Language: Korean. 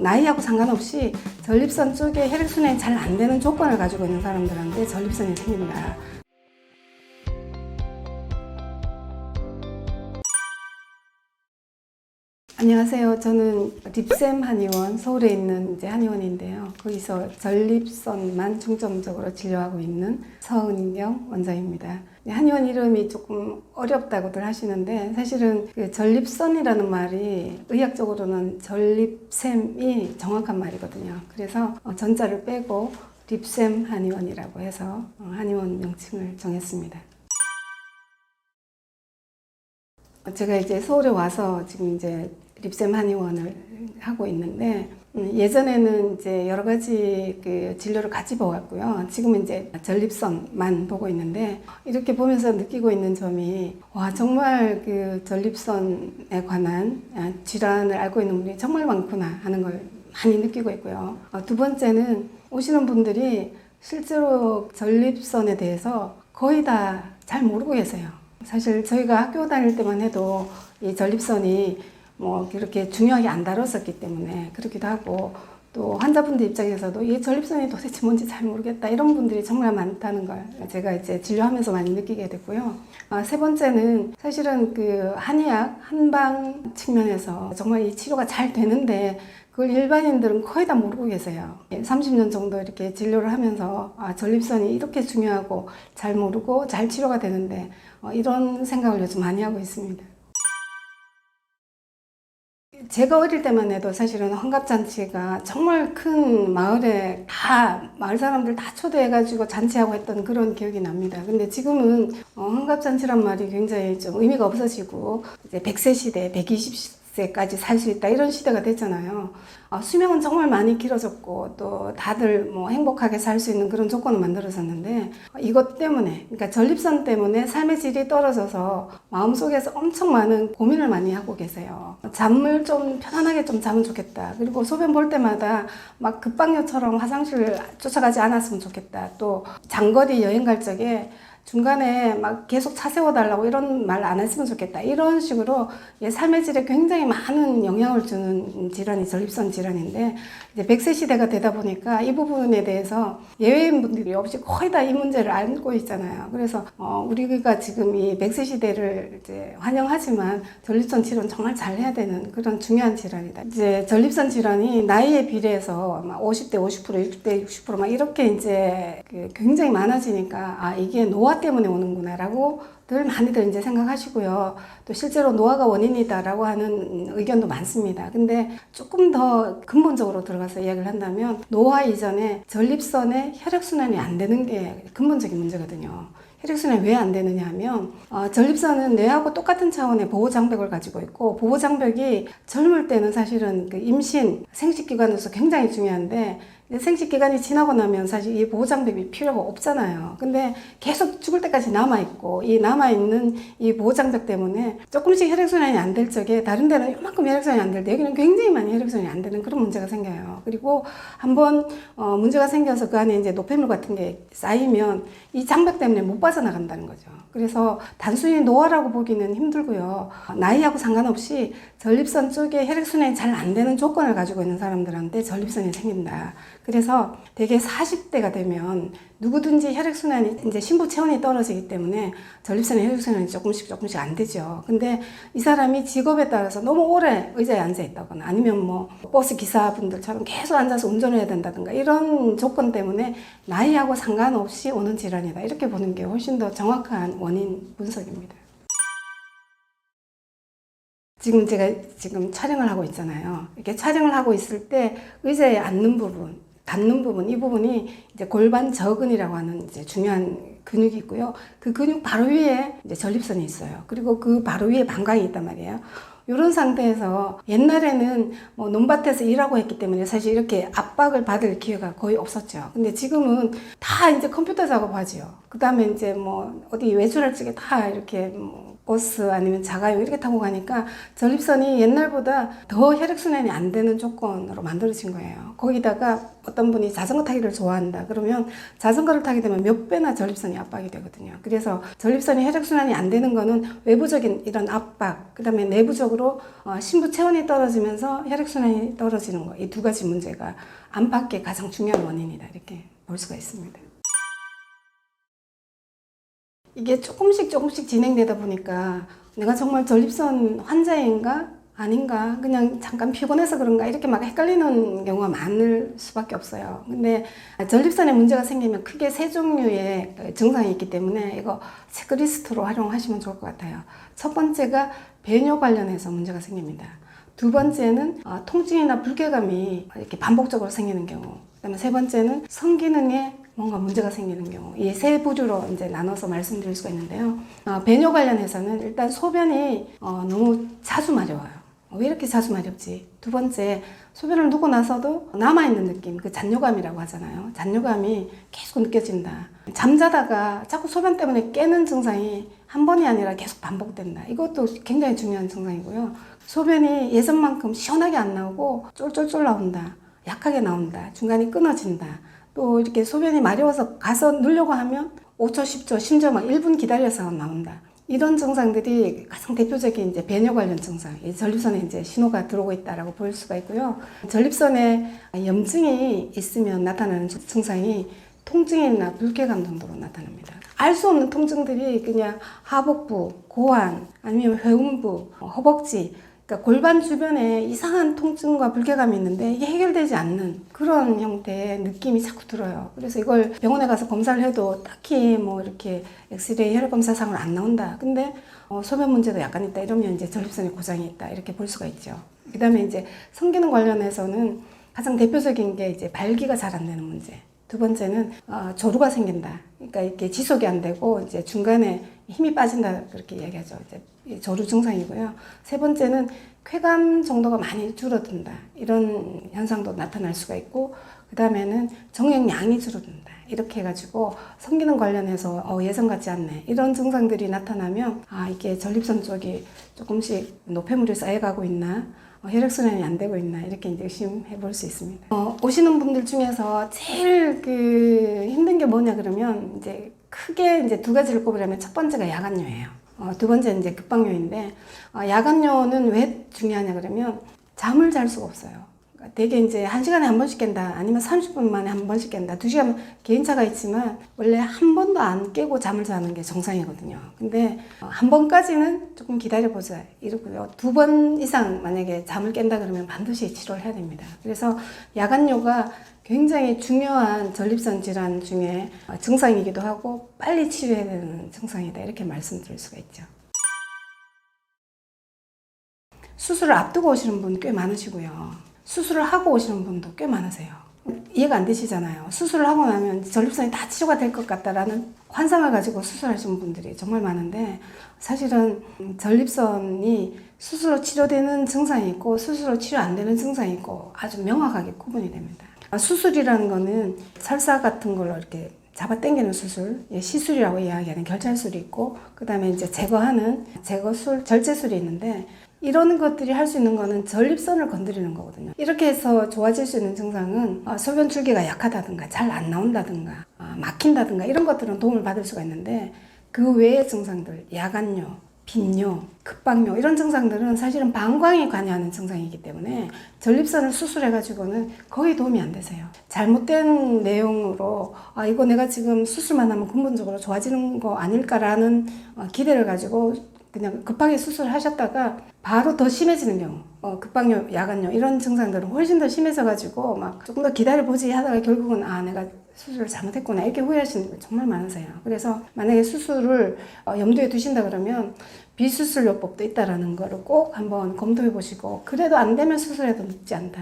나이하고 상관없이 전립선 쪽에 혈액순환이 잘 안 되는 조건을 가지고 있는 사람들한테 전립선이 생긴다. 안녕하세요. 저는 립샘 한의원, 서울에 있는 한의원인데요. 거기서 전립선만 중점적으로 진료하고 있는 서은경 원장입니다. 한의원 이름이 조금 어렵다고들 하시는데 사실은 그 전립선이라는 말이 의학적으로는 전립샘이 정확한 말이거든요. 그래서 전자를 빼고 립샘 한의원이라고 해서 한의원 명칭을 정했습니다. 제가 이제 서울에 와서 지금 립샘 한의원을 하고 있는데, 예전에는 이제 여러 가지 그 진료를 같이 보았고요. 지금은 이제 전립선만 보고 있는데, 이렇게 보면서 느끼고 있는 점이, 와, 정말 그 전립선에 관한 질환을 알고 있는 분이 정말 많구나 하는 걸 많이 느끼고 있고요. 두 번째는 오시는 분들이 실제로 전립선에 대해서 거의 다 잘 모르고 계세요. 사실 저희가 학교 다닐 때만 해도 이 전립선이 뭐 그렇게 중요하게 안 다뤘었기 때문에 그렇기도 하고, 또 환자분들 입장에서도 이 전립선이 도대체 뭔지 잘 모르겠다 이런 분들이 정말 많다는 걸 제가 이제 진료하면서 많이 느끼게 됐고요. 세 번째는 사실은 그 한의학 한방 측면에서 정말 이 치료가 잘 되는데 그걸 일반인들은 거의 다 모르고 계세요. 30년 정도 이렇게 진료를 하면서 전립선이 이렇게 중요하고 잘 모르고 잘 치료가 되는데 이런 생각을 요즘 많이 하고 있습니다. 제가 어릴 때만 해도 사실은 환갑잔치가 정말 큰 마을에 마을 사람들 다 초대해가지고 잔치하고 했던 그런 기억이 납니다. 근데 지금은 환갑잔치란 말이 굉장히 좀 의미가 없어지고 이제 100세 시대, 120세까지 살 수 있다 이런 시대가 됐잖아요. 수명은 정말 많이 길어졌고 또 다들 뭐 행복하게 살 수 있는 그런 조건을 만들어졌는데, 이것 때문에, 그러니까 전립선 때문에 삶의 질이 떨어져서 마음속에서 엄청 많은 고민을 많이 하고 계세요. 잠을 좀 편안하게 좀 자면 좋겠다. 그리고 소변 볼 때마다 막 급박요처럼 화장실 쫓아가지 않았으면 좋겠다. 또 장거리 여행 갈 적에 중간에 막 계속 차 세워달라고 이런 말 안 했으면 좋겠다. 이런 식으로 삶의 질에 굉장히 많은 영향을 주는 질환이 전립선 질환인데, 이제 100세 시대가 되다 보니까 이 부분에 대해서 예외인 분들이 없이 거의 다 이 문제를 알고 있잖아요. 그래서 우리가 지금 이 100세 시대를 이제 환영하지만 전립선 치료는 정말 잘 해야 되는 그런 중요한 질환이다. 이제 전립선 질환이 나이에 비례해서 막 50대 50%, 60대 60%막 이렇게 이제 굉장히 많아지니까 이게 노화 때문에 오는구나라고 늘 많이들 이제 생각하시고요. 또 실제로 노화가 원인이다라고 하는 의견도 많습니다. 근데 조금 더 근본적으로 들어가서 이야기를 한다면 노화 이전에 전립선에 혈액순환이 안 되는 게 근본적인 문제거든요. 혈액순환이 왜 안 되느냐 하면 전립선은 뇌하고 똑같은 차원의 보호장벽을 가지고 있고, 보호장벽이 젊을 때는 사실은 그 임신, 생식기관으로서 굉장히 중요한데 생식기간이 지나고 나면 사실 이 보호장벽이 필요가 없잖아요. 근데 계속 죽을 때까지 남아있고, 이 남아있는 이 보호장벽 때문에 조금씩 혈액순환이 안 될 적에 다른 데는 이만큼 혈액순환이 안 될 때 여기는 굉장히 많이 혈액순환이 안 되는 그런 문제가 생겨요. 그리고 한번 문제가 생겨서 그 안에 이제 노폐물 같은 게 쌓이면 이 장벽 때문에 못 빠져나간다는 거죠. 그래서 단순히 노화라고 보기는 힘들고요. 나이하고 상관없이 전립선 쪽에 혈액순환이 잘 안 되는 조건을 가지고 있는 사람들한테 전립선이 생긴다. 그래서 대개 40대가 되면 누구든지 혈액순환이 이제 신부 체온이 떨어지기 때문에 전립선의 혈액순환이 조금씩 안 되죠. 근데 이 사람이 직업에 따라서 너무 오래 의자에 앉아 있다거나 아니면 뭐 버스 기사분들처럼 계속 앉아서 운전을 해야 된다든가 이런 조건 때문에 나이하고 상관없이 오는 질환이다. 이렇게 보는 게 훨씬 더 정확한 원인 분석입니다. 지금 제가 촬영을 하고 있잖아요. 이렇게 촬영을 하고 있을 때 의자에 앉는 부분, 닿는 부분, 이 부분이 이제 골반 저근이라고 하는 이제 중요한 근육이 있고요. 그 근육 바로 위에 이제 전립선이 있어요. 그리고 그 바로 위에 방광이 있단 말이에요. 이런 상태에서 옛날에는 뭐 논밭에서 일하고 했기 때문에 사실 이렇게 압박을 받을 기회가 거의 없었죠. 근데 지금은 다 이제 컴퓨터 작업하죠. 그 다음에 이제 뭐 어디 외출할 적에 다 이렇게 뭐 버스 아니면 자가용 이렇게 타고 가니까 전립선이 옛날보다 더 혈액순환이 안 되는 조건으로 만들어진 거예요. 거기다가 어떤 분이 자전거 타기를 좋아한다 그러면 자전거를 타게 되면 몇 배나 전립선이 압박이 되거든요. 그래서 전립선이 혈액순환이 안 되는 거는 외부적인 이런 압박, 그 다음에 내부적으로 신부 체온이 떨어지면서 혈액순환이 떨어지는 거, 이 두 가지 문제가 안팎의 가장 중요한 원인이다 이렇게 볼 수가 있습니다. 이게 조금씩 진행되다 보니까 내가 정말 전립선 환자인가 아닌가 그냥 잠깐 피곤해서 그런가 이렇게 막 헷갈리는 경우가 많을 수밖에 없어요. 근데 전립선에 문제가 생기면 크게 세 종류의 증상이 있기 때문에 이거 체크리스트로 활용하시면 좋을 것 같아요. 첫 번째가 배뇨 관련해서 문제가 생깁니다. 두 번째는 통증이나 불쾌감이 이렇게 반복적으로 생기는 경우. 그다음에 세 번째는 성기능에 뭔가 문제가 생기는 경우. 이 세 부류로 이제 나눠서 말씀드릴 수가 있는데요. 배뇨 관련해서는 일단 소변이 너무 자주 마려워요. 왜 이렇게 자주 마렵지? 두 번째, 소변을 누고 나서도 남아있는 느낌, 그 잔뇨감이라고 하잖아요. 잔뇨감이 계속 느껴진다. 잠자다가 자꾸 소변 때문에 깨는 증상이 한 번이 아니라 계속 반복된다. 이것도 굉장히 중요한 증상이고요. 소변이 예전만큼 시원하게 안 나오고 쫄쫄쫄 나온다. 약하게 나온다. 중간에 끊어진다. 또 이렇게 소변이 마려워서 가서 누려고 하면 5초, 10초, 심지어 막 1분 기다려서 나온다. 이런 증상들이 가장 대표적인 이제 배뇨 관련 증상, 이 전립선에 이제 신호가 들어오고 있다라고 볼 수가 있고요. 전립선에 염증이 있으면 나타나는 증상이 통증이나 불쾌감 정도로 나타납니다. 알 수 없는 통증들이 그냥 하복부, 고환, 아니면 회음부, 허벅지, 그러니까 골반 주변에 이상한 통증과 불쾌감이 있는데 이게 해결되지 않는 그런 형태의 느낌이 자꾸 들어요. 그래서 이걸 병원에 가서 검사를 해도 딱히 뭐 이렇게 엑스레이 혈액 검사상으로 안 나온다. 근데 소변 문제도 약간 있다 이러면 이제 전립선에 고장이 있다 이렇게 볼 수가 있죠. 그다음에 이제 성기능 관련해서는 가장 대표적인 게 이제 발기가 잘 안 되는 문제. 두 번째는 조루가 생긴다. 그러니까 이렇게 지속이 안 되고 이제 중간에 힘이 빠진다 그렇게 이야기하죠. 이제 조루 증상이고요. 세 번째는 쾌감 정도가 많이 줄어든다. 이런 현상도 나타날 수가 있고, 그 다음에는 정액량이 줄어든다. 이렇게 해가지고 성기능 관련해서 예전 같지 않네. 이런 증상들이 나타나면 이게 전립선 쪽이 조금씩 노폐물이 쌓여가고 있나? 혈액순환이 안 되고 있나 이렇게 이제 의심해 볼 수 있습니다. 오시는 분들 중에서 제일 힘든 게 뭐냐 그러면 이제 크게 이제 두 가지를 꼽으려면 첫 번째가 야간뇨예요. 두 번째는 이제 급박뇨인데 야간뇨는 왜 중요하냐 그러면 잠을 잘 수가 없어요. 되게 이제 1시간에 한 번씩 깬다 아니면 30분 만에 한 번씩 깬다 2시간 개인차가 있지만 원래 한 번도 안 깨고 잠을 자는 게 정상이거든요. 근데 한 번까지는 조금 기다려보자 이러고요. 2번 이상 만약에 잠을 깬다 그러면 반드시 치료를 해야 됩니다. 그래서 야간뇨가 굉장히 중요한 전립선 질환 중에 증상이기도 하고 빨리 치료해야 되는 증상이다 이렇게 말씀드릴 수가 있죠. 수술을 앞두고 오시는 분 꽤 많으시고요. 수술을 하고 오시는 분도 꽤 많으세요. 이해가 안 되시잖아요. 수술을 하고 나면 전립선이 다 치료가 될 것 같다라는 환상을 가지고 수술하시는 분들이 정말 많은데 사실은 전립선이 수술로 치료되는 증상이 있고 수술로 치료 안 되는 증상이 있고 아주 명확하게 구분이 됩니다. 수술이라는 거는 설사 같은 걸로 이렇게 잡아당기는 수술, 시술이라고 이야기하는 결찰술이 있고 그 다음에 이제 제거하는 제거술, 절제술이 있는데 이런 것들이 할 수 있는 거는 전립선을 건드리는 거거든요. 이렇게 해서 좋아질 수 있는 증상은 소변 줄기가 약하다든가 잘 안 나온다든가 막힌다든가 이런 것들은 도움을 받을 수가 있는데 그 외의 증상들, 야간뇨, 빈뇨, 급박뇨 이런 증상들은 사실은 방광이 관여하는 증상이기 때문에 전립선을 수술해가지고는 거의 도움이 안 되세요. 잘못된 내용으로 이거 내가 지금 수술만 하면 근본적으로 좋아지는 거 아닐까라는 기대를 가지고 그냥 급하게 수술을 하셨다가 바로 더 심해지는 경우 급박뇨, 야간뇨 이런 증상들은 훨씬 더 심해져가지고 막 조금 더 기다려보지 하다가 결국은 내가 수술을 잘못했구나 이렇게 후회하시는 분 정말 많으세요. 그래서 만약에 수술을 염두에 두신다 그러면 비수술요법도 있다라는 거를 꼭 한번 검토해 보시고 그래도 안 되면 수술해도 늦지 않다.